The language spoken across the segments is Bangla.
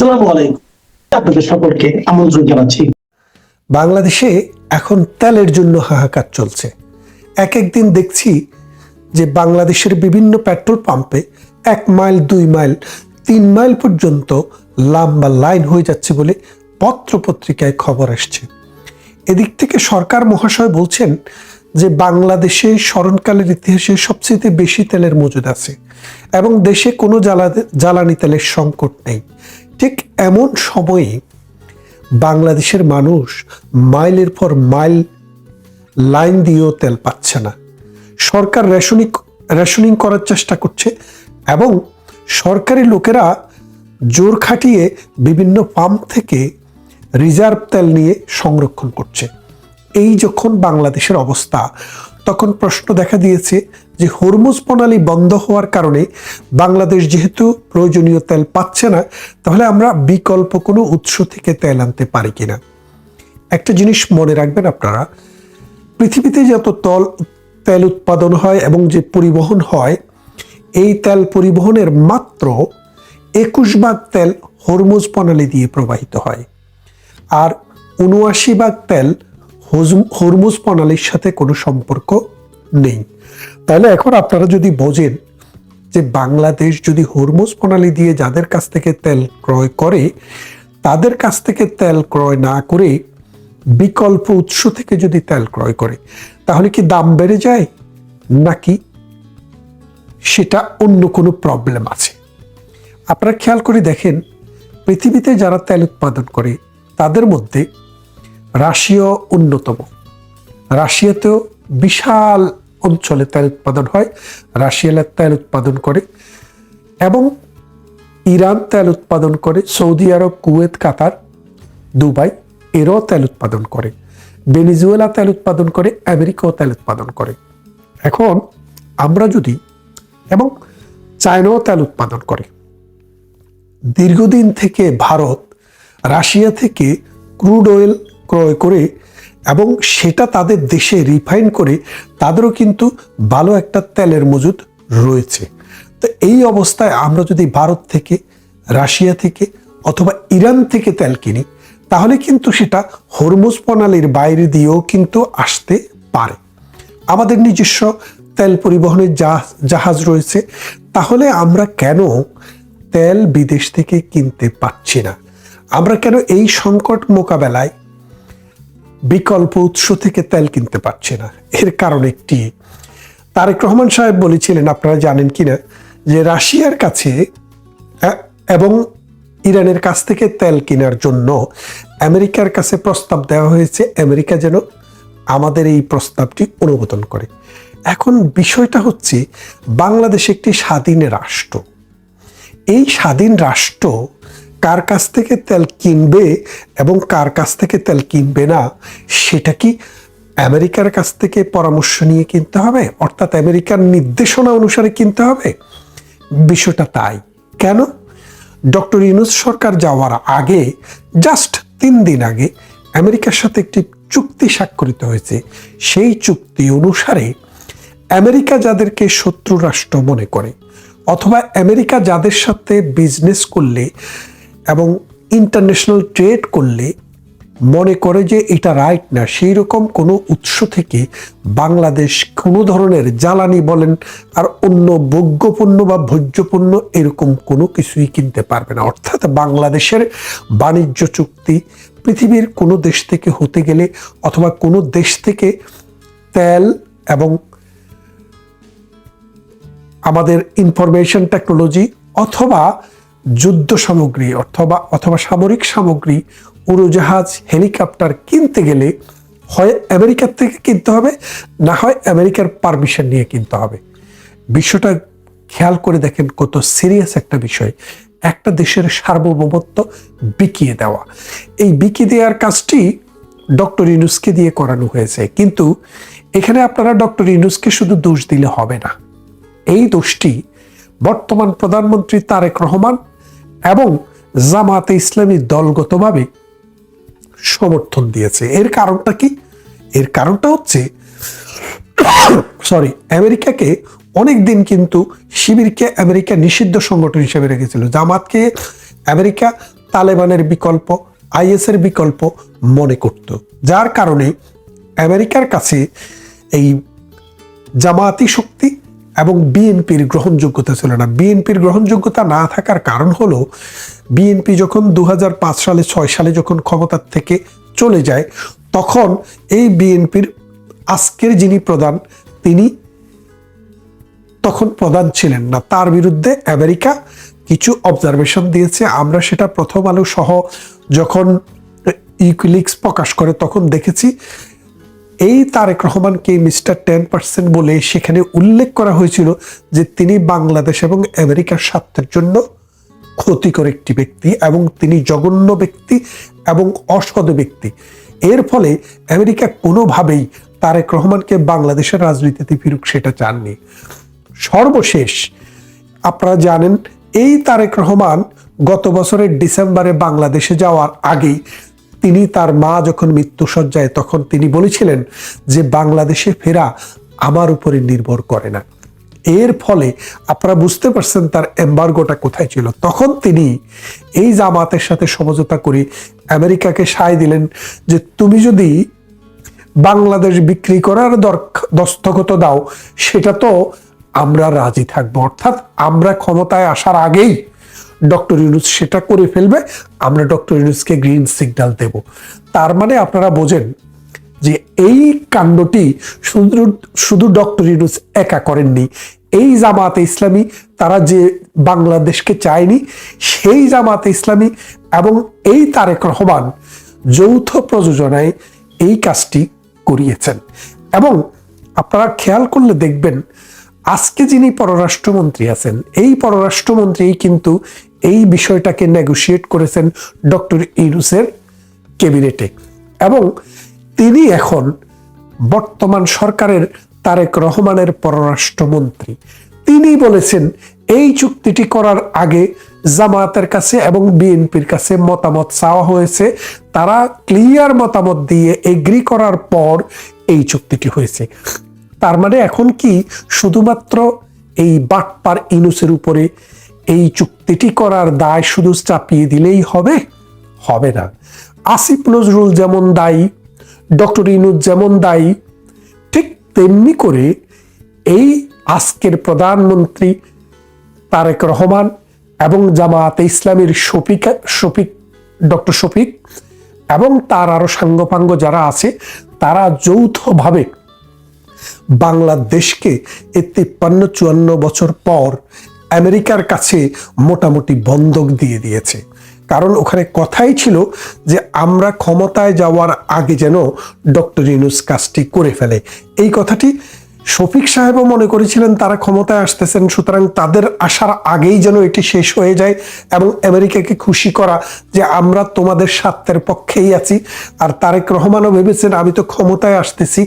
আসসালামু আলাইকুম, আপনাদের সকলকে আমন্ত্রণ জানাচ্ছি। বাংলাদেশে এখন তেলের জন্য হাহাকার চলছে। এক একদিন দেখছি যে বাংলাদেশের বিভিন্ন পেট্রোল পাম্পে 1 মাইল 2 মাইল 3 মাইল পর্যন্ত লম্বা লাইন হয়ে যাচ্ছে বলে পত্রপত্রিকায় খবর আসছে। এদিক থেকে সরকার মহাশয় বলছেন যে বাংলাদেশে স্মরণকালের ইতিহাসে সবচেয়ে বেশি তেলের মজুদ আছে এবং দেশে কোনো জ্বালানি তেলের সংকট নেই। ঠিক এমন সময়ে বাংলাদেশের মানুষ মাইলের পর মাইল লাইন দিয়েও তেল পাচ্ছে না। সরকার রেশনিং করার চেষ্টা করছে এবং সরকারি লোকেরা জোর খাটিয়ে বিভিন্ন পাম্প থেকে রিজার্ভ তেল নিয়ে সংরক্ষণ করছে। এই যখন বাংলাদেশের অবস্থা, তখন প্রশ্ন দেখা দিয়েছে যে হরমুজ প্রণালী বন্ধ হওয়ার কারণে বাংলাদেশ যেহেতু প্রয়োজনীয় তেল পাচ্ছে না, তাহলে আমরা বিকল্প কোনো উৎস থেকে তেল আনতে পারি কিনা। একটা জিনিস মনে রাখবেন আপনারা, পৃথিবীতে যত তেল উৎপাদন হয় এবং যে পরিবহন হয়, এই তেল পরিবহনের মাত্র 21 ভাগ তেল হরমুজ প্রণালী দিয়ে প্রবাহিত হয়, আর 79 ভাগ তেল হরমুজ প্রণালীর সাথে কোনো সম্পর্ক নেই। তাহলে এখন আপনারা যদি বোঝেন যে বাংলাদেশ যদি হরমুজ প্রণালী দিয়ে যাদের কাছ থেকে তেল ক্রয় করে, তাদের কাছ থেকে তেল ক্রয় না করে বিকল্প উৎস থেকে যদি তেল ক্রয় করে, তাহলে কি দাম বেড়ে যায় নাকি সেটা অন্য কোনো প্রবলেম আছে? আপনারা খেয়াল করে দেখেন, পৃথিবীতে যারা তেল উৎপাদন করে তাদের মধ্যে রাশিয়া অন্যতম। রাশিয়াতেও বিশাল অঞ্চলে তেল উৎপাদন হয়, রাশিয়া তেল উৎপাদন করে, এবং ইরান তেল উৎপাদন করে, সৌদি আরব, কুয়েত, কাতার, দুবাই এরাও তেল উৎপাদন করে, ভেনেজুয়েলা তেল উৎপাদন করে, আমেরিকাও তেল উৎপাদন করে। এখন আমরা যদি, এবং চায়নাও তেল উৎপাদন করে। দীর্ঘদিন থেকে ভারত রাশিয়া থেকে ক্রুড অয়েল ক্রয় করে এবং সেটা তাদের দেশে রিফাইন করে, তাদেরও কিন্তু ভালো একটা তেলের মজুদ রয়েছে। তো এই অবস্থায় আমরা যদি ভারত থেকে, রাশিয়া থেকে অথবা ইরান থেকে তেল কিনি, তাহলে কিন্তু সেটা হরমুজ প্রণালীর বাইরে দিয়েও কিন্তু আসতে পারে। আমাদের নিজস্ব তেল পরিবহনের জাহাজ রয়েছে, তাহলে আমরা কেন তেল বিদেশ থেকে কিনতে পারছি না? আমরা কেন এই সংকট মোকাবেলায় বিকল্প উৎস থেকে তেল কিনতে পারছি না? এর কারণ একটি, তারেক রহমান সাহেব বলেছিলেন, আপনারা জানেন কিনা, যে রাশিয়ার কাছে এবং ইরানের কাছ থেকে তেল কেনার জন্য আমেরিকার কাছে প্রস্তাব দেওয়া হয়েছে, আমেরিকা যেন আমাদের এই প্রস্তাবটি অনুমোদন করে। এখন বিষয়টা হচ্ছে, বাংলাদেশ একটি স্বাধীন রাষ্ট্র। এই স্বাধীন রাষ্ট্র কার কাছ থেকে তেল কিনবে এবং কার কাছ থেকে তেল কিনবে না, সেটা কি আমেরিকার কাছ থেকে পরামর্শ নিয়ে কিনতে হবে, অর্থাৎ আমেরিকার নির্দেশনা অনুসারে কিনতে হবে? বিষয়টা তাই। কেন? ডক্টর ইউনূস সরকার যাওয়ার আগে, জাস্ট 3 দিন আগে আমেরিকার সাথে একটি চুক্তি স্বাক্ষরিত হয়েছে। সেই চুক্তি অনুসারে আমেরিকা যাদেরকে শত্রু রাষ্ট্র মনে করে, অথবা আমেরিকা যাদের সাথে বিজনেস করলে এবং ইন্টারন্যাশনাল ট্রেড করলে মনে করে যে এটা রাইট না, সেই রকম কোনো উৎস থেকে বাংলাদেশ কোনো ধরনের জ্বালানি বলেন আর অন্য ভোগ্যপণ্য বা ভোজ্যপণ্য এরকম কোনো কিছুই কিনতে পারবে না। অর্থাৎ বাংলাদেশের বাণিজ্য চুক্তি পৃথিবীর কোনো দেশ থেকে হতে গেলে, অথবা কোনো দেশ থেকে তেল এবং আমাদের ইনফরমেশন টেকনোলজি অথবা যুদ্ধ সামগ্রী অথবা সামরিক সামগ্রী, উড়োজাহাজ, হেলিকপ্টার কিনতে গেলে হয় আমেরিকার থেকে কিনতে হবে, না হয় আমেরিকার পারমিশন নিয়ে কিনতে হবে। বিষয়টা খেয়াল করে দেখেন, কত সিরিয়াস একটা বিষয়। একটা দেশের সার্বভৌমত্ব বিকিয়ে দেওয়া, এই বিকিয়ে দেওয়ার কাজটি ডক্টর ইউনূসকে দিয়ে করানো হয়েছে। কিন্তু এখানে আপনারা ডক্টর ইউনূসকে শুধু দোষ দিলে হবে না, এই দোষটি বর্তমান প্রধানমন্ত্রী তারেক রহমান এবং জামাতে ইসলামী দলগতভাবে সমর্থন দিয়েছে। এর কারণটা কি? এর কারণটা হচ্ছে, আমেরিকাকে অনেকদিন কিন্তু শিবিরকে আমেরিকা নিষিদ্ধ সংগঠন হিসেবে রেখেছিল, জামাতকে আমেরিকা তালেবানের বিকল্প, আইএসের বিকল্প মনে করত, যার কারণে আমেরিকার কাছে এই জামায়াতি শক্তি এবং বিএনপির গ্রহণযোগ্যতা ছিল না। বিএনপির গ্রহণযোগ্যতা না থাকার কারণ হলো বিএনপি যখন 2005 সালে 6 সালে যখন ক্ষমতার থেকে চলে যায়, তখন এই বিএনপির আজকের যিনি প্রধান তিনি তখন প্রধান ছিলেন না। তার বিরুদ্ধে আমেরিকা কিছু অবজারভেশন দিয়েছে। আমরা সেটা প্রথম আলো সহ যখন উইকিলিক্স প্রকাশ করে তখন দেখেছি এই তারেক রহমানকে মিস্টার 10% বলে সেখানে উল্লেখ করা হয়েছিল যে তিনি বাংলাদেশ এবং আমেরিকার স্বার্থের জন্য ক্ষতিকর একটি ব্যক্তি এবং তিনি জঘন্য ব্যক্তি এবং অসৎ ব্যক্তি। এর ফলে আমেরিকা কোনোভাবেই তারেক রহমানকে বাংলাদেশের রাজনীতিতে ফিরুক সেটা চাননি। সর্বশেষ আপনারা জানেন এই তারেক রহমান গত বছরের ডিসেম্বরে বাংলাদেশে যাওয়ার আগেই তিনি তার মা যখন মৃত্যুসজ্জায় তখন তিনি বলেছিলেন যে বাংলাদেশে ফেরা আমার উপরে নির্ভর করে না। এর ফলে আপনারা বুঝতে পারছেন তার এম্বার্গোটা কোথায় ছিল। তখন তিনি এই জামাতের সাথে সমঝোতা করে আমেরিকাকে সায় দিলেন যে তুমি যদি বাংলাদেশ বিক্রি করার দস্তখত দাও সেটা তো আমরা রাজি থাকবো, অর্থাৎ আমরা ক্ষমতায় আসার আগেই ডক্টর ইউনূস সেটা করে ফেলবে, আমরা ডক্টর ইউনূসকে গ্রিন সিগন্যাল দেব। তার মানে আপনারা বোঝেন যে এই কাণ্ডটি শুধু ডক্টর ইউনূস একা করেননি। এই জামাতে ইসলামী তারা যে বাংলাদেশকে চায়নি, সেই জামাতে ইসলামী এবং এই তারেক রহমান যৌথ প্রযোজনায় এই কাজটি করিয়েছেন। এবং আপনারা খেয়াল করলে দেখবেন আজকে যিনি পররাষ্ট্রমন্ত্রী আছেন এই পররাষ্ট্রমন্ত্রী কিন্তু এই বিষয়টাকে নেগোশিয়েট করেছেন ডক্টর ইউনূসের ক্যাবিনেটে এবং তিনি এখন বর্তমান সরকারের তারেক রহমানের পররাষ্ট্রমন্ত্রী। তিনি বলেছেন এই চুক্তিটি করার আগে জামায়াতের কাছে এবং বিএনপির কাছে মতামত চাওয়া হয়েছে, তারা ক্লিয়ার মতামত দিয়ে এগ্রি করার পর এই চুক্তিটি হয়েছে। তার মানে এখন কি শুধুমাত্র এই বাটপার ইউনূসের উপরে এই চুক্তিটি করার দায় শুধু চাপিয়ে দিলেই হবে? হবে না। আসিফ নজরুল যেমন দায়ী, ডক্টর ইউনূস যেমন দায়ী, ঠিক তেমনি করে এই আজকের প্রধানমন্ত্রী তারেক রহমান এবং জামায়াতে ইসলামীর ডক্টর শফিক এবং তার আরো সাঙ্গপাঙ্গ যারা আছে তারা যৌথভাবে বাংলাদেশকে এই 53-54 বছর পর আমেরিকার কাছে মোটামুটি বন্ধক দিয়ে দিয়েছে। কারণ ওখানে কথাই ছিল যে আমরা ক্ষমতায় যাওয়ার আগে যেন ডক্টর ইউনূস কাজটি করে ফেলে। এই কথাটি শফিক সাহেবও মনে করেছিলেন তারা ক্ষমতায় আসতেছেন, সুতরাং তাদের আসার আগেই যেন এটি শেষ হয়ে যায় এবং আমেরিকাকে খুশি করা যে আমরা তোমাদের স্বার্থের পক্ষেই আছি। আর তারেক রহমানও ভেবেছেন আমি তো ক্ষমতায় আসতেছি,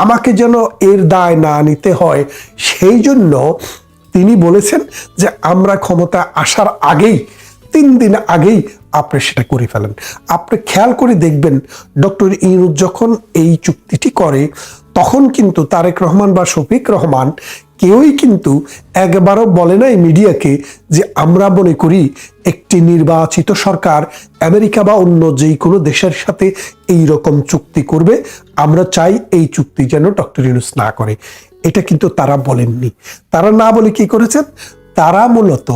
আমাকে যেন এর দায় না নিতে হয়, সেই জন্য তিনি বলেছেন যে আমরা ক্ষমতায় আসার আগেই 3 দিন আগেই আপনি সেটা করে ফেলেন। আপনি খেয়াল করে দেখবেন ডক্টর ইউনূস যখন এই চুক্তিটি করে তখন কিন্তু তারেক রহমান বা শফিক রহমান কেউই কিন্তু একবারও বলে নাই মিডিয়াকে যে আমরা মনে করি একটি নির্বাচিত সরকার আমেরিকা বা অন্য যে কোনো দেশের সাথে এই রকম চুক্তি করবে, আমরা চাই এই চুক্তি যেন ডক্টর ইউনূস না করে। এটা কিন্তু তারা বলেননি। তারা না বলে কি করেছেন, তারা মূলত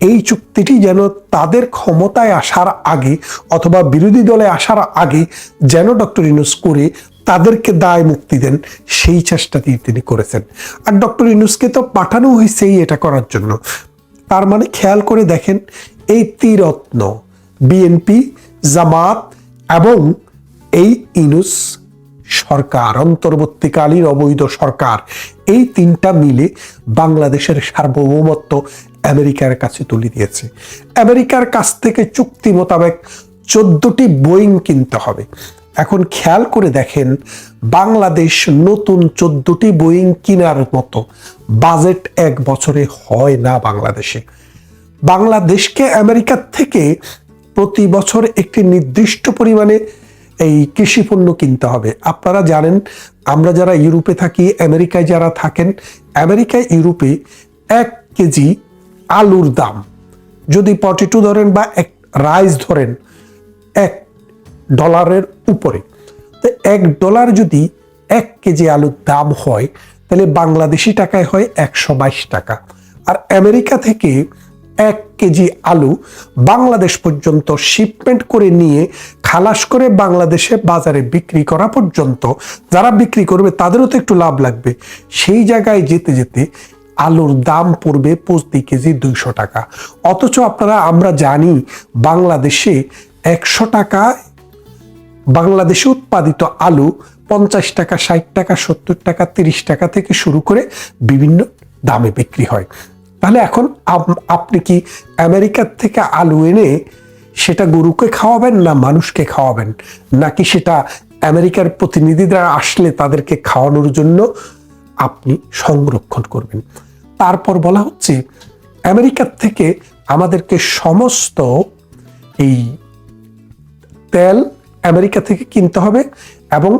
এই চুক্তিটি যেন তাদের ক্ষমতায় আসার আগে অথবা বিরোধী দলে আসার আগে যেন ডক্টর ইউনূস করে তাদেরকে দায় মুক্তি দেন, সেই চেষ্টাটি তিনি করেছেন। আর ডক্টর ইউনূসকে তো পাঠানো হয়েছেই এটা করার জন্য। তার মানে খেয়াল করে দেখেন এই ত্রিরত্ন বিএনপি, জামাত এবং এই ইউনূস সরকার, অন্তর্বর্তীকালীন অবৈধ সরকার, এই তিনটা মিলে বাংলাদেশের সার্বভৌমত্ব আমেরিকার কাছে তুলে দিয়েছে। আমেরিকার কাছ থেকে চুক্তি মোতাবেক 14টি বোয়িং কিনতে হবে। এখন খেয়াল করে দেখেন বাংলাদেশ নতুন 14টি বোয়িং কেনার মতো বাজেট 1 বছরে হয় না বাংলাদেশে। বাংলাদেশকে আমেরিকার থেকে প্রতি বছর একটি নির্দিষ্ট পরিমাণে এই কৃষি পণ্য কিনতে হবে। আপনারা জানেন আমরা যারা ইউরোপে থাকি, আমেরিকায় যারা থাকেন, আমেরিকায় ইউরোপে 1 কেজি আলুর দাম যদি 42 ধরেন বা রাইস ধরেন $1 উপরে, তো $1 যদি 1 কেজি আলুর দাম হয় তাহলে বাংলাদেশি টাকায় হয় 122 টাকা। আর আমেরিকা থেকে 1 কেজি আলু বাংলাদেশ পর্যন্ত শিপমেন্ট করে নিয়ে খালাস করে বাংলাদেশে বাজারে বিক্রি করা পর্যন্ত যারা বিক্রি করবে তাদেরও তো একটু লাভ লাগবে। সেই জায়গায় যেতে যেতে আলুর দাম পড়বে প্রতি কেজি 200 টাকা। অথচ আমরা জানি বাংলাদেশে 100 টাকা বাংলাদেশে উৎপাদিত আলু 50 টাকা, 60 টাকা, 70 টাকা, 30 টাকা থেকে শুরু করে বিভিন্ন দামে বিক্রি হয়। তাহলে এখন আপনি কি আমেরিকার থেকে আলু এনে সেটা গরুকে খাওয়াবেন না মানুষকে খাওয়াবেন, নাকি সেটা আমেরিকার প্রতিনিধিরা আসলে তাদেরকে খাওয়ানোর জন্য আপনি সংরক্ষণ করবেন? তারপর বলা হচ্ছে আমেরিকার থেকে আমাদেরকে সমস্ত এই তেল আমেরিকা থেকে কিনতে হবে এবং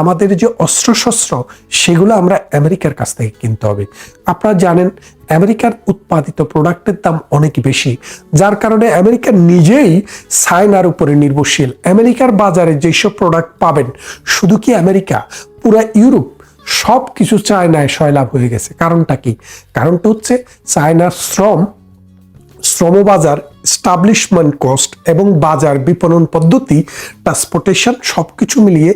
আমাদের যে অস্ত্রশস্ত্র সেগুলো আমরা আমেরিকার কাছ থেকে কিনতে হবে। আপনারা জানেন আমেরিকার উৎপাদিত প্রোডাক্টের দাম অনেক বেশি, যার কারণে আমেরিকা নিজেই চায়নার উপরে নির্ভরশীল। আমেরিকার বাজারে যেসব প্রোডাক্ট পাবেন, শুধু কি আমেরিকা, পুরা ইউরোপ সব কিছু চায়নায় সয়লাভ হয়ে গেছে। কারণটা কি? কারণটা হচ্ছে চায়নার শ্রমবাজার, স্টাবলিশমেন্ট কস্ট এবং বাজার বিপণন পদ্ধতি, ট্রান্সপোর্টেশন সবকিছু মিলিয়ে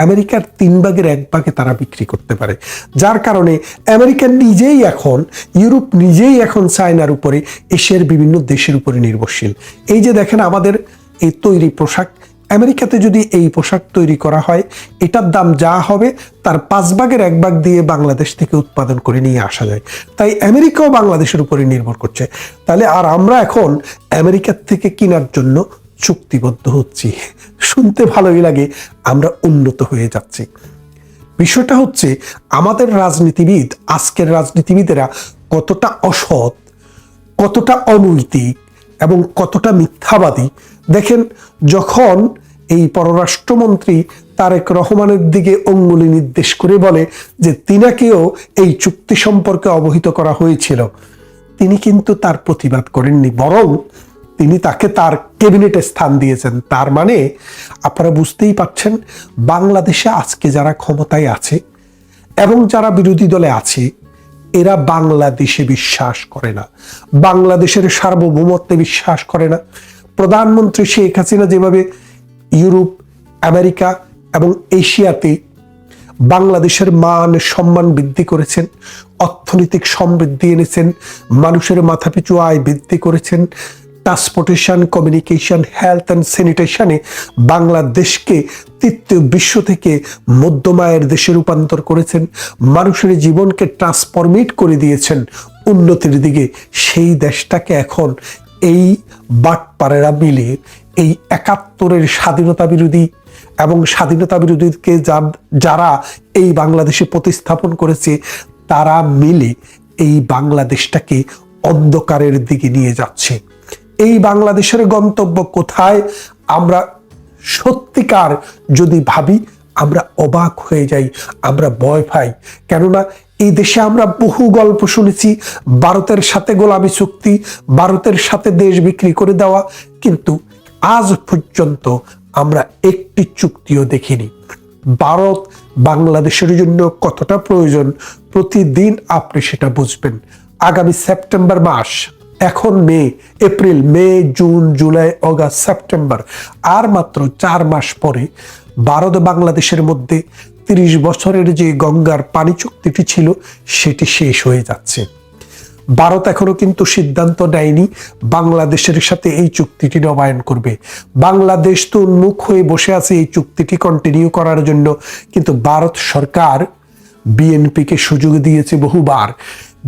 আমেরিকার 3 ভাগের 1 ভাগে তারা বিক্রি করতে পারে। যার কারণে আমেরিকা নিজেই এখন, ইউরোপ নিজেই এখন চায়নার উপরে, এশিয়ার বিভিন্ন দেশের উপরে নির্ভরশীল। এই যে দেখেন আমাদের এই তৈরি পোশাক, আমেরিকাতে যদি এই পোশাক তৈরি করা হয় এটার দাম যা হবে তার 5 ভাগের 1 ভাগ দিয়ে বাংলাদেশ থেকে উৎপাদন করে নিয়ে আসা যায়। তাই আমেরিকাও বাংলাদেশের উপরে নির্ভর করছে। তাহলে আর আমরা এখন আমেরিকার থেকে কেনার জন্য চুক্তিবদ্ধ হচ্ছি। শুনতে ভালোই লাগে, আমরা উন্নত হয়ে যাচ্ছি। বিষয়টা হচ্ছে আমাদের রাজনীতিবিদ, আজকের রাজনীতিবিদেরা কতটা অসৎ, কতটা অনৈতিক এবং কতটা মিথ্যাবাদী। দেখেন, যখন এই পররাষ্ট্রমন্ত্রী তারেক রহমানের দিকে অঙ্গুলি নির্দেশ করে বলে যে তিনাকেও এই চুক্তি সম্পর্কে অবহিত করা হয়েছিল, তিনি কিন্তু তার প্রতিবাদ করেননি, বরং তিনি তাকে তার ক্যাবিনেটে স্থান দিয়েছেন। তার মানে আপনারা বুঝতেই পারছেন, বাংলাদেশে আজকে যারা ক্ষমতায় আছে এবং যারা বিরোধী দলে আছে, এরা বাংলাদেশে বিশ্বাস করে না, বাংলাদেশের সার্বভৌমত্বে বিশ্বাস করে না। প্রধানমন্ত্রী শেখ হাসিনা যেভাবে ইউরোপ, আমেরিকা এবং এশিয়াতে বাংলাদেশের মান সম্মান বৃদ্ধি করেছেন, অর্থনৈতিক সমৃদ্ধি এনেছেন, মানুষের মাথাপিছু আয় বৃদ্ধি করেছেন, ট্রান্সপোর্টেশন, কমিউনিকেশন, হেলথ অ্যান্ড স্যানিটেশনে বাংলাদেশকে তৃতীয় বিশ্ব থেকে মধ্যম আয়ের দেশে রূপান্তর করেছেন, মানুষের জীবনকে ট্রান্সফরমেট করে দিয়েছেন উন্নতির দিকে, সেই দেশটাকে এখন এই বাটপাড়েরা মিলে এই 71-এর স্বাধীনতা বিরোধী এবং স্বাধীনতা বিরোধীকে যারা এই বাংলাদেশে প্রতিস্থাপন করেছে, তারা মিলে এই বাংলাদেশটাকে অন্ধকারের দিকে নিয়ে যাচ্ছে। এই বাংলাদেশের গন্তব্য কোথায় আমরা সত্যিকার যদি ভাবি, আমরা অবাক হয়ে যাই, আমরা ভয় পাই। কেননা এই দেশে আমরা বহু গল্প শুনেছি, ভারতের সাথে গোলামি চুক্তি, ভারতের সাথে দেশ বিক্রি করে দেওয়া, কিন্তু আজ পর্যন্ত আমরা একটি চুক্তিও দেখিনি। ভারত বাংলাদেশের জন্য কতটা প্রয়োজন প্রতিদিন আপনি সেটা বুঝবেন। আগামী সেপ্টেম্বর মাস, এখন মে, এপ্রিল, মে, জুন, জুলাই, অগাস্ট, সেপ্টেম্বর, আর মাত্র 4 মাস পরে ভারত বাংলাদেশের মধ্যে 30 বছরের যে গঙ্গার পানি চুক্তিটি ছিল সেটি শেষ হয়ে যাচ্ছে। ভারত এখনো কিন্তু সিদ্ধান্ত নেয়নি বাংলাদেশের সাথে এই চুক্তিটি নবায়ন করবে। বাংলাদেশ তো উন্মুখ হয়ে বসে আছে এই চুক্তিটি কন্টিনিউ করার জন্য, কিন্তু ভারত সরকার বিএনপিকে সুযোগ দিয়েছে বহুবার।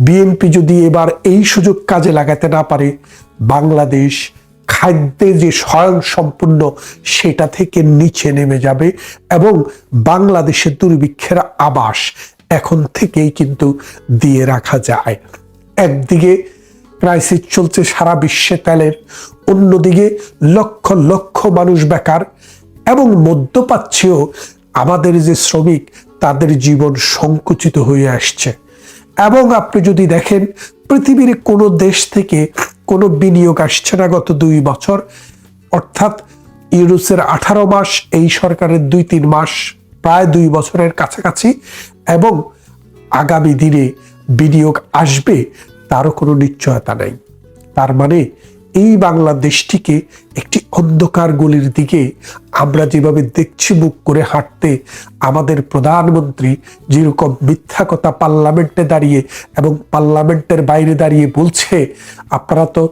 বিএনপি যদি এবার এই সুযোগ কাজে লাগাতে না পারে, বাংলাদেশ খাদ্যে যে স্বয়ংসম্পূর্ণ সেটা থেকে নিচে নেমে যাবে এবং বাংলাদেশের দুর্ভিক্ষের আভাস এখন থেকেই কিন্তু দিয়ে রাখা যায়। একদিকে ক্রাইসিস চলছে সারা বিশ্বে তেলের, অন্যদিকে লক্ষ লক্ষ মানুষ বেকার এবং মধ্যপ্রাচ্যেও আমাদের যে শ্রমিক, তাদের জীবন সংকুচিত হয়ে আসছে। এবং আপনি যদি দেখেন, পৃথিবীর কোনো দেশ থেকে কোনো বিনিয়োগ আসছে না গত 2 বছর। অর্থাৎ ইউনূসের 18 মাস, এই সরকারের 2-3 মাস, প্রায় 2 বছরের কাছাকাছি, এবং আগামী দিনে বিনিয়োগ আসবে তারও কোনো নিশ্চয়তা নাই। তার মানে এই বাংলাদেশটিকে একটি অন্ধকার গলির দিকে আমরা যেভাবে দেখছি বুক করে হাঁটতে, আমাদের প্রধানমন্ত্রী যেরকম মিথ্যা কথা পার্লামেন্টে দাঁড়িয়ে এবং পার্লামেন্টের বাইরে দাঁড়িয়ে বলছে, আপনারা তো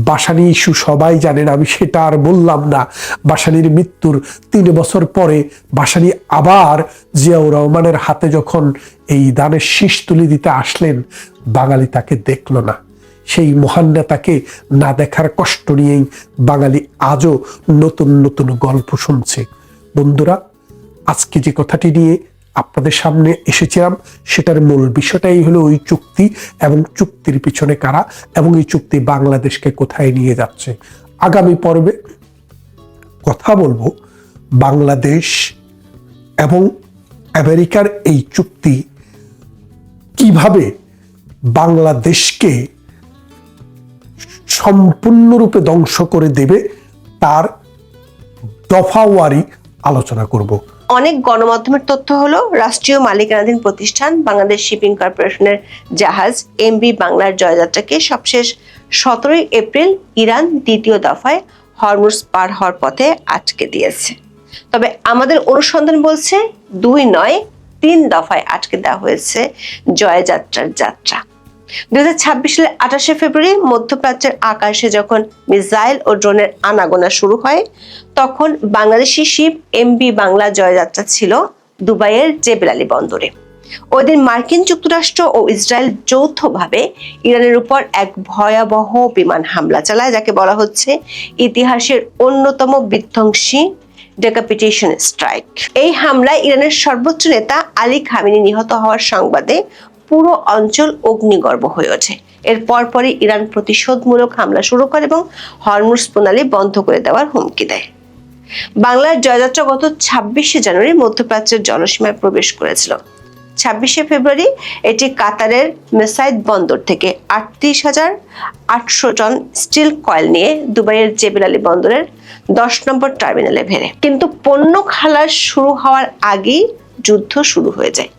বাসানি ইস্যু সবাই জানেন, আমি সেটা আর বললাম না। বাসানির মৃত্যুর 3 বছর পরে বাসানি আবার জিয়াউর রহমানের হাতে যখন এই দানের শীষ তুলে দিতে আসলেন, বাঙালি তাকে দেখল না। সেই মহান নেতাকে না দেখার কষ্ট নিয়েই বাঙালি আজও নতুন নতুন গল্প শুনছে। বন্ধুরা, আজকে যে কথাটি নিয়ে আপনাদের সামনে এসেছিলাম, সেটার মূল বিষয়টাই হলো ওই চুক্তি এবং চুক্তির পিছনে কারা, এবং এই চুক্তি বাংলাদেশকে কোথায় নিয়ে যাচ্ছে। আগামী পর্বে কথা বলবো বাংলাদেশ এবং আমেরিকার এই চুক্তি কিভাবে বাংলাদেশকে সম্পূর্ণরূপে ধ্বংস করে দেবে, তার দফাওয়ারি আলোচনা করব। অনেক গণমাধ্যমের তথ্য হলো, রাষ্ট্রীয় মালিকানাধীন প্রতিষ্ঠান বাংলাদেশ শিপিং কর্পোরেশনের জাহাজ এমভি বাংলার জয়যাত্রাকে সবশেষ 17 এপ্রিল ইরান দ্বিতীয় দফায় হরমুজ পার হওয়ার পথে আটকে দিয়েছে। তবে আমাদের অনুসন্ধান বলছে 2 নয় 3 দফায় আটকে দেওয়া হয়েছে জয়যাত্রার যাত্রা। 2026 সালের 28 ফেব্রুয়ারি মধ্যপ্রাচ্যের আকাশে যখন মিসাইল ও ড্রোনের আনাগোনা শুরু হয়, তখন বাংলাদেশি শিপ এমভি বাংলা জয়যাত্রা ছিল দুবাইয়ের জেবেল আলী বন্দরে। ওই দিন মার্কিন যুক্তরাষ্ট্র ও ইসরায়েল যৌথভাবে ইরানের উপর এক ভয়াবহ বিমান হামলা চালায়, যাকে বলা হচ্ছে ইতিহাসের অন্যতম বিধ্বংসী ডেকাপিটেশন স্ট্রাইক। এই হামলায় ইরানের সর্বোচ্চ নেতা আলী খামেনি নিহত হওয়ার সংবাদে পুরো অঞ্চল অগ্নিগর্ভ হয়ে ওঠে। এর পরপরই ইরান প্রতিশোধমূলক হামলা শুরু করে এবং হরমুজ প্রণালী বন্ধ করে দেওয়ার হুমকি দেয়। বাংলার জয়যাত্রা গত 26 জানুয়ারি মধ্যপ্রাচ্যের জলসীমায় প্রবেশ করেছিল। 26 ফেব্রুয়ারি এটি কাতারের মেসাইদ বন্দর থেকে 38,800 টন স্টিল কয়েল নিয়ে দুবাইয়ের জেবেল আলী বন্দরের 10 নম্বর টার্মিনালে ভেড়ে। কিন্তু পণ্য খালাস শুরু হওয়ার আগেই যুদ্ধ শুরু হয়ে যায়।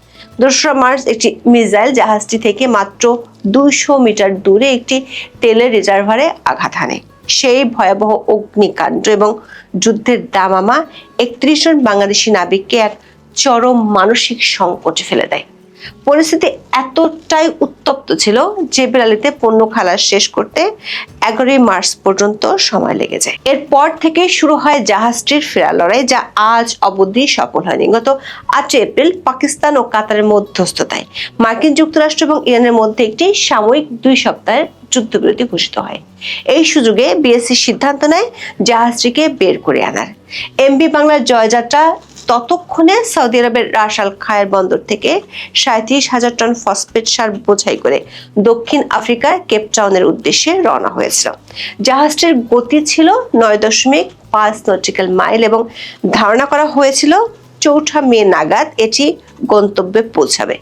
2রা মার্চ একটি মিসাইল জাহাজটি থেকে মাত্র 200 মিটার দূরে একটি তেলের রিজার্ভারে আঘাত হানে। সেই ভয়াবহ অগ্নিকাণ্ড এবং যুদ্ধের দামামা 31 জন বাংলাদেশি নাবিককে এক চরম মানসিক সংকটে ফেলে দেয়। পরিস্থিতি এতটাই উত্তপ্ত ছিল, জেবেল আলীতে পণ্য খালাস শেষ করতে 11 মার্চ পর্যন্ত সময় লেগে যায়। এরপর থেকে শুরু হয় জাহাজটির ফেরার লড়াই, যা আজ অবধি সফল হয়নি। গত 8 এপ্রিল পাকিস্তান ও কাতারের মধ্যস্থতায় মার্কিন যুক্তরাষ্ট্র এবং ইরানের মধ্যে একটি সাময়িক 2 সপ্তাহের যুদ্ধবিরতি ঘোষিত হয়। এই সুযোগে বিএসসি সিদ্ধান্ত নেয় জাহাজটিকে বের করে আনার। এমভি বাংলার জয়যাত্রা ততক্ষণে সৌদি আরবের রাস আল খায়ের বন্দর থেকে 37,000 টন ফসফেট সার বোঝাই করে দক্ষিণ আফ্রিকার কেপটাউনের উদ্দেশ্যে রওনা হয়েছিল। জাহাজটির গতি ছিল 9.5 নটিক্যাল মাইল এবং ধারণা করা হয়েছিল 4 মে নাগাদ এটি গন্তব্যে পৌঁছাবে।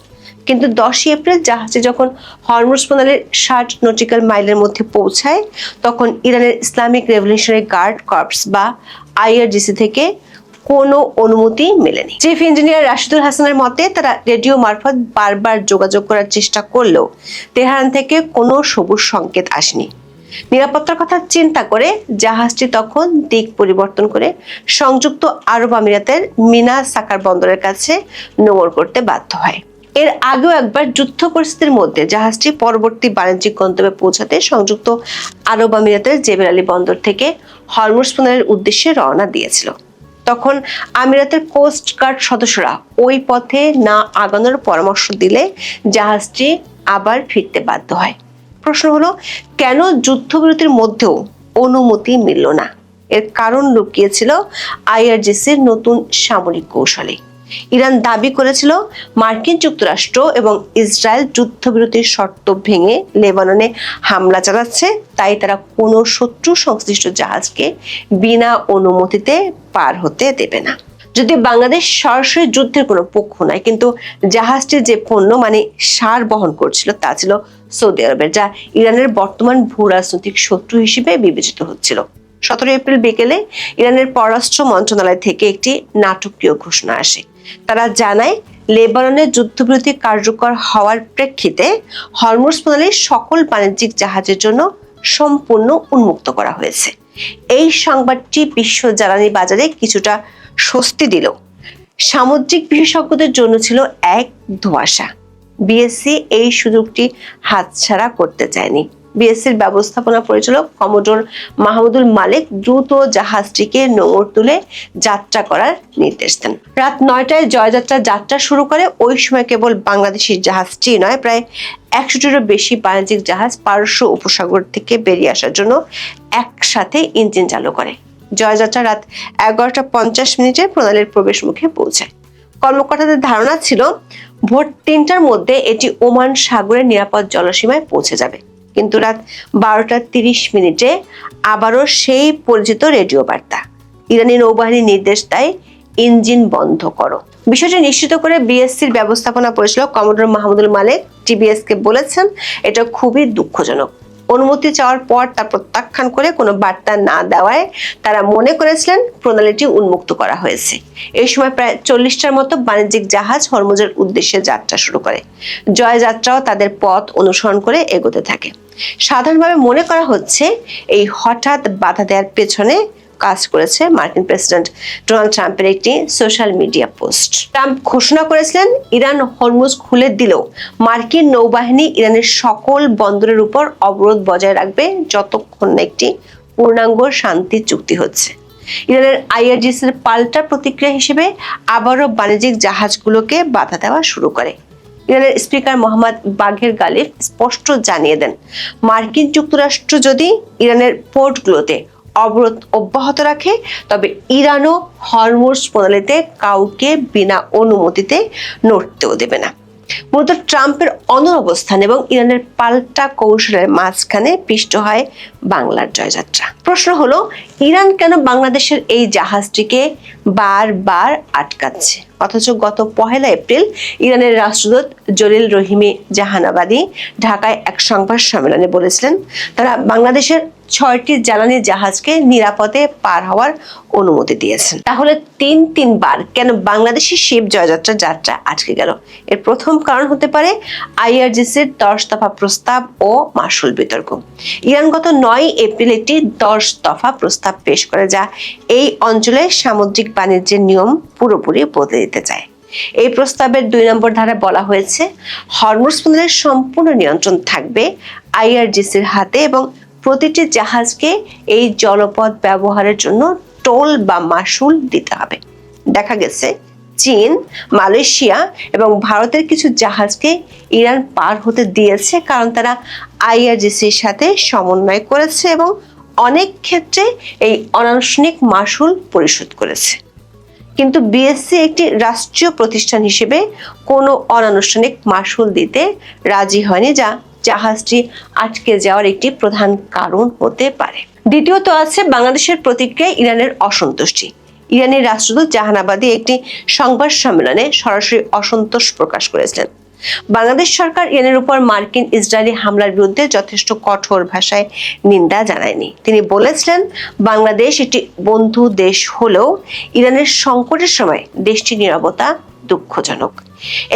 কিন্তু 10 এপ্রিল জাহাজটি যখন হরমুজ প্রণালীর 60 নটিক্যাল মাইলের মধ্যে পৌঁছায়, তখন ইরানের ইসলামিক রেভলিউশনারি গার্ড কর্পস বা আইআরজিসি থেকে কোনো অনুমতি মেলেনি। চিফ ইঞ্জিনিয়ার রাশিদুল হাসানের মতে, তারা রেডিও মারফত বারবার যোগাযোগ করার চেষ্টা করলেও তেহরান থেকে কোনো সবুজ সংকেত আসেনি। নিরাপত্তার কথা চিন্তা করে জাহাজটি তখন দিক পরিবর্তন করে সংযুক্ত আরব আমিরাতের মিনা সাকার বন্দরের কাছে নোঙর করতে বাধ্য হয়। এর আগেও একবার যুদ্ধ পরিস্থিতির মধ্যে জাহাজটি পরবর্তী বাণিজ্যিক গন্তব্যে পৌঁছাতে সংযুক্ত আরব আমিরাতের জেবেল আলী বন্দর থেকে হরমুজ প্রণালীর উদ্দেশ্যে রওনা দিয়েছিল। তখন আমিরাতের কোস্ট গার্ড সদস্যরা ওই পথে না আগানোর পরামর্শ দিলে জাহাজটি আবার ফিরতে বাধ্য হয়। প্রশ্ন হলো, কেন যুদ্ধবিরতির মধ্যেও অনুমতি মিলল না? এর কারণ লুকিয়েছিল আইআরজিসির নতুন সামরিক কৌশলে। ইরান দাবি করেছিল মার্কিন যুক্তরাষ্ট্র এবং ইসরায়েল যুদ্ধবিরতির শর্ত ভেঙে লেবাননে হামলা চালাচ্ছে, তাই তারা কোনো শত্রু সংশ্লিষ্ট জাহাজকে বিনা অনুমতিতে পার হতে দেবে না। যদি বাংলাদেশ সরাসরি যুদ্ধের কোনো পক্ষ নয়, কিন্তু জাহাজটির যে পণ্য মানে সার বহন করছিল তা ছিল সৌদি আরবের, যা ইরানের বর্তমান ভূ রাজনৈতিক শত্রু হিসেবে বিবেচিত হচ্ছিল। 17 এপ্রিল বিকেলে ইরানের পররাষ্ট্র মন্ত্রণালয় থেকে একটি নাটকীয় ঘোষণা আসে। তারা জানায়, লেবাননের যুদ্ধবিরতি কার্যকর হওয়ার প্রেক্ষিতে হরমুজ প্রণালীর সকল বাণিজ্যিক জাহাজের জন্য সম্পূর্ণ উন্মুক্ত করা হয়েছে। এই সংবাদটি বিশ্ব জ্বালানি বাজারে কিছুটা স্বস্তি দিল, সামুদ্রিক বিশেষজ্ঞদের জন্য ছিল এক ধোঁয়াশা। বিএসসি এই সুযোগটি হাতছাড়া করতে চায়নি। বিএসসির ব্যবস্থাপনা পরিচালক কমোডোর মাহমুদুল মালেক দ্রুত জাহাজটিকে নোঙর তুলে যাত্রা করার নির্দেশ দেন। রাত 9টায় জয়যাত্রা যাত্রা শুরু করে। ওই সময় কেবল বাংলাদেশি জাহাজটি নয়, প্রায় 100টিরও বেশি বাণিজ্যিক জাহাজ পারস্য উপসাগর থেকে বেরিয়ে আসার জন্য একসাথে ইঞ্জিন চালু করে। জয়যাত্রা রাত 11টা 50 প্রণালীর প্রবেশ মুখে পৌঁছায়। কর্মকর্তাদের ধারণা ছিল ভোর 3টার মধ্যে এটি ওমান সাগরের নিরাপদ জলসীমায় পৌঁছে যাবে, কিন্তু রাত 12টা 30 আবারও সেই পরিচিত রেডিও বার্তা। ইরানি নৌবাহিনী নির্দেশ দেয়, ইঞ্জিন বন্ধ করো। বিষয়টি নিশ্চিত করে বিএসসির ব্যবস্থাপনা পরিচালক কমোডোর মাহমুদুল মালেক টিবিএসকে বলেছেন, এটা খুবই দুঃখজনক। অনুমতি চাওয়ার পর তা প্রত্যাখ্যান করে কোনো বার্তা না দেওয়ায় তারা মনে করেছিলেন প্রণালীটি উন্মুক্ত করা হয়েছে। এই সময় প্রায় 40টার মতো বাণিজ্যিক জাহাজ হরমুজের উদ্দেশ্যে যাত্রা শুরু করে। জয়যাত্রাও তাদের পথ অনুসরণ করে এগোতে থাকে। সাধারণভাবে মনে করা হচ্ছে এই হঠাৎ বাধা দেওয়ার পেছনে কাজ করেছে মার্কিন প্রেসিডেন্ট ডোনাল্ড ট্রাম্পের একটি সোশ্যাল মিডিয়া পোস্ট। ট্রাম্প ঘোষণা করেছিলেন, ইরান হরমুজ খুলে দিলেও মার্কিন নৌবাহিনী ইরানের সকল বন্দরের উপর অবরোধ বজায় রাখবে যতক্ষণ না একটি পূর্ণাঙ্গ শান্তি চুক্তি হচ্ছে। ইরানের আইআরজিসির পাল্টা প্রতিক্রিয়া হিসেবে আবারও বাণিজ্যিক জাহাজগুলোকে বাধা দেওয়া শুরু করে। ইরানের স্পিকার মোহাম্মদ বাঘের গালিব স্পষ্ট জানিয়ে দেন, মার্কিন যুক্তরাষ্ট্র যদি ইরানের পোর্টগুলোতে অবরোধ অব্যাহত রাখে তবে ইরানও হরমুজ প্রণালীতে কাউকে বিনা অনুমতিতে নড়তেও দেবে না। মূলত ট্রাম্পের অনড় অবস্থান এবং ইরানের পাল্টা কৌশলের মাঝখানে পিষ্ট হয় বাংলার জয়যাত্রা। প্রশ্ন হলো, ইরান কেন বাংলাদেশের এই জাহাজটিকে বারবার আটকাচ্ছে, অথচ গত 1 এপ্রিল ইরানের রাষ্ট্রদূত জলিল রহিমি জাহানাবাদী ঢাকায় এক সংবাদ সম্মেলনে বলেছিলেন, তারা বাংলাদেশের 6টি জ্বালানি জাহাজকে নিরাপদে পার হওয়ার অনুমতি দিয়েছেন। তাহলে তিনবার কেন বাংলাদেশি শিপ জয়যাত্রা যাত্রা আটকে গেল? এর প্রথম কারণ হতে পারে আইআরজিসির 10 দফা প্রস্তাব ও মাশুল বিতর্ক। ইরান গত 9 এপ্রিল একটি 10 দফা প্রস্তাব পেশ করে, যা এই অঞ্চলে সামুদ্রিক বাণিজ্যের নিয়ম পুরোপুরি বদলে দিতে চায়। এই প্রস্তাবের 2 নম্বর ধারায় বলা হয়েছে, হরমুজ প্রণালীর সম্পূর্ণ নিয়ন্ত্রণ থাকবে আইআরজিসির হাতে এবং প্রতিটি জাহাজকে এই জলপথ ব্যবহারের জন্য টোল বা মাশুল দিতে হবে। দেখা গেছে চীন, মালয়েশিয়া এবং ভারতের কিছু জাহাজকে ইরান পার হতে দিয়েছে, কারণ তারা আইআরজিসির সাথে সমন্বয় করেছে এবং অনেক ক্ষেত্রে এই অনানুষ্ঠানিক মাশুল পরিশোধ করেছে। কিন্তু বিএসসি একটি রাষ্ট্রীয় প্রতিষ্ঠান হিসেবে কোনো অনানুষ্ঠানিক মাশুল দিতে রাজি হয়নি, যা জাহাজটি আটকে যাওয়ার একটি প্রধান কারণ হতে পারে। দ্বিতীয়ত আছে বাংলাদেশের প্রতিক্রিয়ায় ইরানের অসন্তুষ্টি। ইরানের রাষ্ট্রদূত জাহানাবাদী একটি সংবাদ সম্মেলনে সরাসরি অসন্তোষ প্রকাশ করেছিলেন। বাংলাদেশ সরকার ইরানের উপর মার্কিন ইসরায়েলি হামলার বিরুদ্ধে যথেষ্ট কঠোর ভাষায় নিন্দা জানায়নি। তিনি বলেছিলেন, বাংলাদেশ একটি বন্ধু দেশ হলেও ইরানের সংকটের সময় দেশটির নীরবতা দুঃখজনক।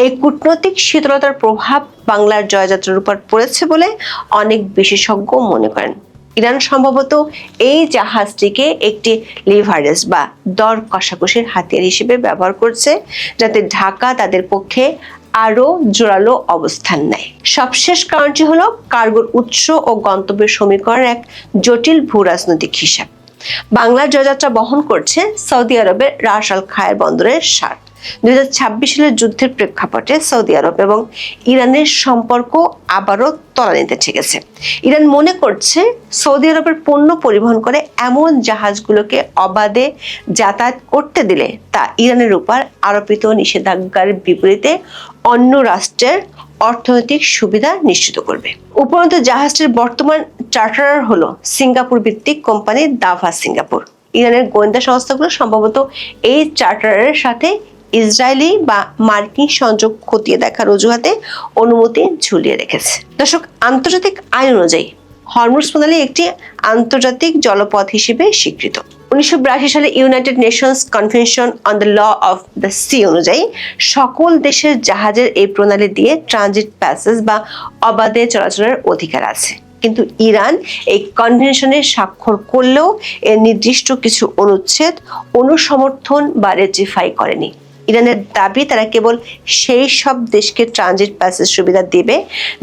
এই কূটনৈতিক শীতলতার প্রভাব বাংলার জয়যাত্রার উপর পড়েছে বলে অনেক বিশেষজ্ঞ মনে করেন। ইরান সম্ভবত এই জাহাজটিকে একটি লিভারেজ বা দর কষাকষির হাতিয়ার হিসেবে ব্যবহার করছে, যাতে ঢাকা তাদের পক্ষে আরো জোরালো অবস্থান নেয়। সবশেষ কারণটি হলো কার্গোর উৎস ও গন্তব্যের সমীকরণের এক জটিল ভূ রাজনৈতিক হিসাব। বাংলার জয়যাত্রা বহন করছে সৌদি আরবের রাস আল খায়ের বন্দরের সার। 2026 সালের যুদ্ধের প্রেক্ষাপটে সৌদি আরব এবং ইরানের সম্পর্ক আবারও তলানিতে ঠেকেছে। ইরান মনে করছে সৌদি আরবের পণ্য পরিবহন করে এমন জাহাজগুলোকে অবাধে যাতায়াত করতে দিলে তা ইরানের উপর আরোপিত নিষেধাজ্ঞার বিপরীতে অন্য রাষ্ট্রের অর্থনৈতিক সুবিধা নিশ্চিত করবে। উপরন্তু জাহাজটির বর্তমান চার্টারার হলো সিঙ্গাপুর ভিত্তিক কোম্পানি দাভা সিঙ্গাপুর। ইরানের গোয়েন্দা সংস্থাগুলো সম্ভবত এই চার্টারের সাথে ইসরায়েলি বা মার্কিন সংযোগ খতিয়ে দেখার অজুহাতে অনুমতি ঝুলিয়ে রেখেছে। দর্শক, আন্তর্জাতিক আইন অনুযায়ী হরমুজ প্রণালী একটি আন্তর্জাতিক জলপথ হিসেবে স্বীকৃত। 1982 সালে United Nations Convention on the Law of the Sea অনুযায়ী সকল দেশের জাহাজের এই প্রণালী দিয়ে ট্রানজিট প্যাসেজ বা অবাধে চলাচলের অধিকার আছে। কিন্তু ইরান এই কনভেনশনে স্বাক্ষর করলেও এর নির্দিষ্ট কিছু অনুচ্ছেদ অনুসমর্থন বা রেটিফাই করেনি। ইরানের দাবি তারা কেবল সেই সব দেশকে ট্রানজিট প্যাসেজ সুবিধা দেবে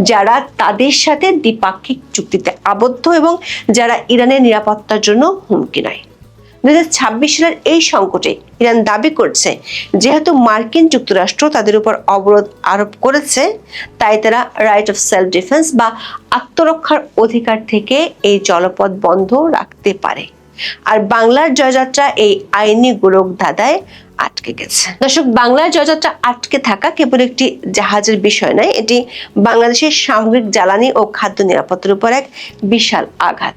যারা তাদের সাথে দ্বিপাক্ষিক চুক্তিতে আবদ্ধ এবং যারা ইরানের নিরাপত্তার জন্য হুমকি নয়। 2026 সালের এই সংকটে ইরান দাবি করছে যেহেতু মার্কিন যুক্তরাষ্ট্র তাদের উপর অবরোধ আরোপ করেছে, তাই তারা রাইট অফ সেলফ ডিফেন্স বা আত্মরক্ষার অধিকার থেকে এই জলপথ বন্ধ রাখতে পারে। আর বাংলার জয়যাত্রা এই আইনি গোলক ধাঁধায় আটকে গেছে। দর্শক, বাংলার জয়যাত্রা আটকে থাকা কেবল একটি জাহাজের বিষয় নয়, এটি বাংলাদেশের সামগ্রিক জ্বালানি ও খাদ্য নিরাপত্তার উপর এক বিশাল আঘাত।